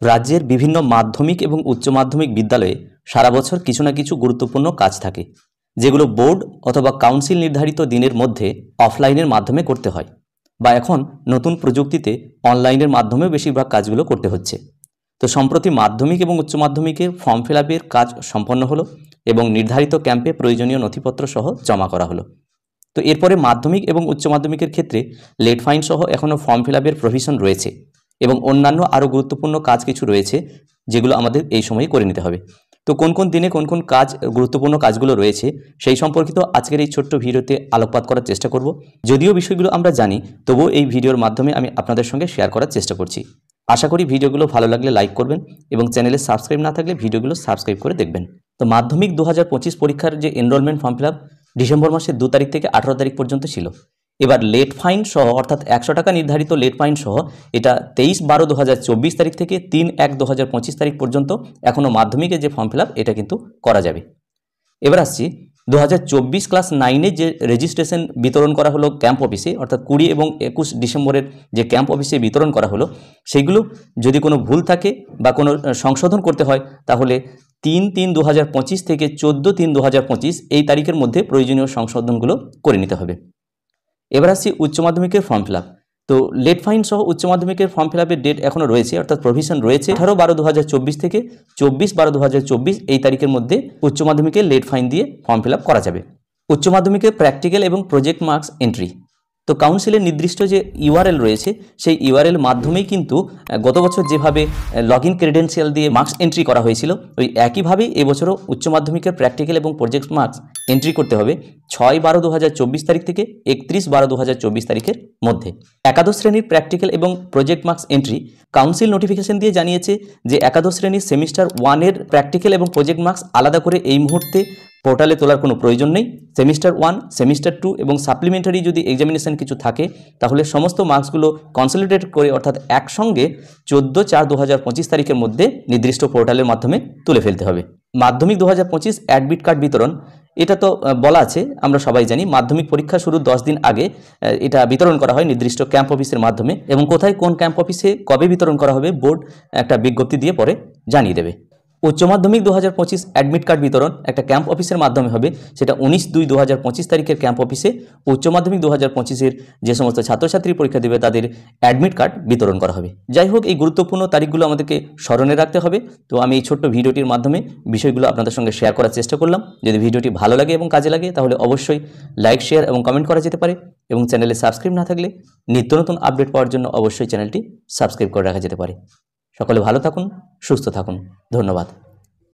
রাজ্যের বিভিন্ন মাধ্যমিক এবং উচ্চ মাধ্যমিক বিদ্যালয়ে সারা বছর কিছু না কিছু গুরুত্বপূর্ণ কাজ থাকে, যেগুলো বোর্ড অথবা কাউন্সিল নির্ধারিত দিনের মধ্যে অফলাইনের মাধ্যমে করতে হয়, বা এখন নতুন প্রযুক্তিতে অনলাইনের মাধ্যমেও বেশিরভাগ কাজগুলো করতে হচ্ছে। তো সম্প্রতি মাধ্যমিক এবং উচ্চ মাধ্যমিকের ফর্ম ফিল আপের কাজ সম্পন্ন হলো এবং নির্ধারিত ক্যাম্পে প্রয়োজনীয় নথিপত্র সহ জমা করা হলো। তো এরপরে মাধ্যমিক এবং উচ্চ মাধ্যমিকের ক্ষেত্রে লেট ফাইন সহ এখনও ফর্ম ফিল আপের প্রভিশন রয়েছে এবং অন্যান্য আরও গুরুত্বপূর্ণ কাজ কিছু রয়েছে, যেগুলো আমাদের এই সময়ে করে নিতে হবে। তো কোন কোন দিনে কোন কোন কাজ, গুরুত্বপূর্ণ কাজগুলো রয়েছে, সেই সম্পর্কিত আজকের এই ছোট্ট ভিডিওতে আলোকপাত করার চেষ্টা করব। যদিও বিষয়গুলো আমরা জানি, তবুও এই ভিডিওর মাধ্যমে আমি আপনাদের সঙ্গে শেয়ার করার চেষ্টা করছি। আশা করি ভিডিওগুলো ভালো লাগলে লাইক করবেন এবং চ্যানেলে সাবস্ক্রাইব না থাকলে ভিডিওগুলো সাবস্ক্রাইব করে দেখবেন। তো মাধ্যমিক 2025 পরীক্ষার যে enrollment form fill up December মাসের 2 তারিখ থেকে 18 তারিখ পর্যন্ত ছিল। এবার লেট ফাইন সহ, অর্থাৎ 100 টাকা নির্ধারিত লেট ফাইন সহ, এটা 23/12/2024 তারিখ থেকে 3/1/2025 তারিখ পর্যন্ত এখনও মাধ্যমিকের যে ফর্ম ফিল আপ এটা কিন্তু করা যাবে। এবার আসছি 2024 ক্লাস 9-এর যে রেজিস্ট্রেশন বিতরণ করা হলো ক্যাম্প অফিসে, অর্থাৎ 20 এবং 21 ডিসেম্বরের যে ক্যাম্প অফিসে বিতরণ করা হলো, সেগুলো যদি কোনো ভুল থাকে বা কোনো সংশোধন করতে হয়, তাহলে 3/3/2025 থেকে 14/3/2025 এই তারিখের মধ্যে প্রয়োজনীয় সংশোধনগুলো করে নিতে হবে। এবার আসছি উচ্চ মাধ্যমিকের ফর্ম ফিল আপ। তো লেট ফাইন সহ উচ্চ মাধ্যমিকের ফর্ম ফিল আপের ডেট এখনও রয়েছে, অর্থাৎ প্রভিশন রয়েছে 18/12/2024 থেকে 24/12/2024 এই তারিখের মধ্যে উচ্চ মাধ্যমিকের লেট ফাইন দিয়ে ফর্ম ফিল আপ করা যাবে। উচ্চ মাধ্যমিকের প্র্যাকটিক্যাল এবং প্রজেক্ট মার্কস এন্ট্রি, তো কাউন্সিলের নির্দিষ্ট যে ইউআরএল রয়েছে, সেই ইউআরএল মাধ্যমেই কিন্তু গত বছর যেভাবে লগ ইন ক্রেডেন্সিয়াল দিয়ে মার্কস এন্ট্রি করা হয়েছিল, ওই একইভাবেই এবছরও উচ্চ মাধ্যমিকের প্র্যাকটিক্যাল এবং প্রজেক্ট মার্কস এন্ট্রি করতে হবে 6/12/2024 তারিখ থেকে 31/12/2024 তারিখের মধ্যে। একাদশ শ্রেণীর প্র্যাকটিক্যাল এবং project marks entry council notification দিয়ে জানিয়েছে যে একাদশ শ্রেণীর সেমিস্টার 1-এর প্র্যাকটিক্যাল এবং প্রজেক্ট মার্কস আলাদা করে এই মুহূর্তে পোর্টালে তোলার কোনো প্রয়োজন নেই। সেমিস্টার 1, সেমিস্টার 2 এবং সাপ্লিমেন্টারি যদি এক্সামিনেশন কিছু থাকে, তাহলে সমস্ত মার্কসগুলো কনসলিডেট করে, অর্থাৎ একসঙ্গে 14/4/2025 তারিখের মধ্যে নির্দিষ্ট পোর্টালের মাধ্যমে তুলে ফেলতে হবে। মাধ্যমিক 2025 অ্যাডমিট কার্ড বিতরণ, এটা তো বলা আছে, আমরা সবাই জানি মাধ্যমিক পরীক্ষা শুরুর 10 দিন আগে এটা বিতরণ করা হয় নির্দিষ্ট ক্যাম্প অফিসের মাধ্যমে, এবং কোথায় কোন ক্যাম্প অফিসে কবে বিতরণ করা হবে বোর্ড একটা বিজ্ঞপ্তি দিয়ে পরে জানিয়ে দেবে। উচ্চ মাধ্যমিক 2025 অ্যাডমিট কার্ড বিতরণ একটা ক্যাম্প অফিসের মাধ্যমে হবে, সেটা 19/2/2025 তারিখের ক্যাম্প অফিসে উচ্চ মাধ্যমিক 2025-এর যে সমস্ত ছাত্রছাত্রী পরীক্ষা দেবে তাদের অ্যাডমিট কার্ড বিতরণ করা হবে। যাই হোক, এই গুরুত্বপূর্ণ তারিখগুলো আমাদেরকে স্মরণে রাখতে হবে। তো আমি এই ছোট্ট ভিডিওটির মাধ্যমে বিষয়গুলো আপনাদের সঙ্গে শেয়ার করার চেষ্টা করলাম। যদি ভিডিওটি ভালো লাগে এবং কাজে লাগে, তাহলে অবশ্যই লাইক, শেয়ার এবং কমেন্ট করা যেতে পারে, এবং চ্যানেলে সাবস্ক্রাইব না থাকলে নিত্য নতুন আপডেট পাওয়ার জন্য অবশ্যই চ্যানেলটি সাবস্ক্রাইব করে রাখা যেতে পারে। সকলে ভালো থাকুন, সুস্থ থাকুন, ধন্যবাদ।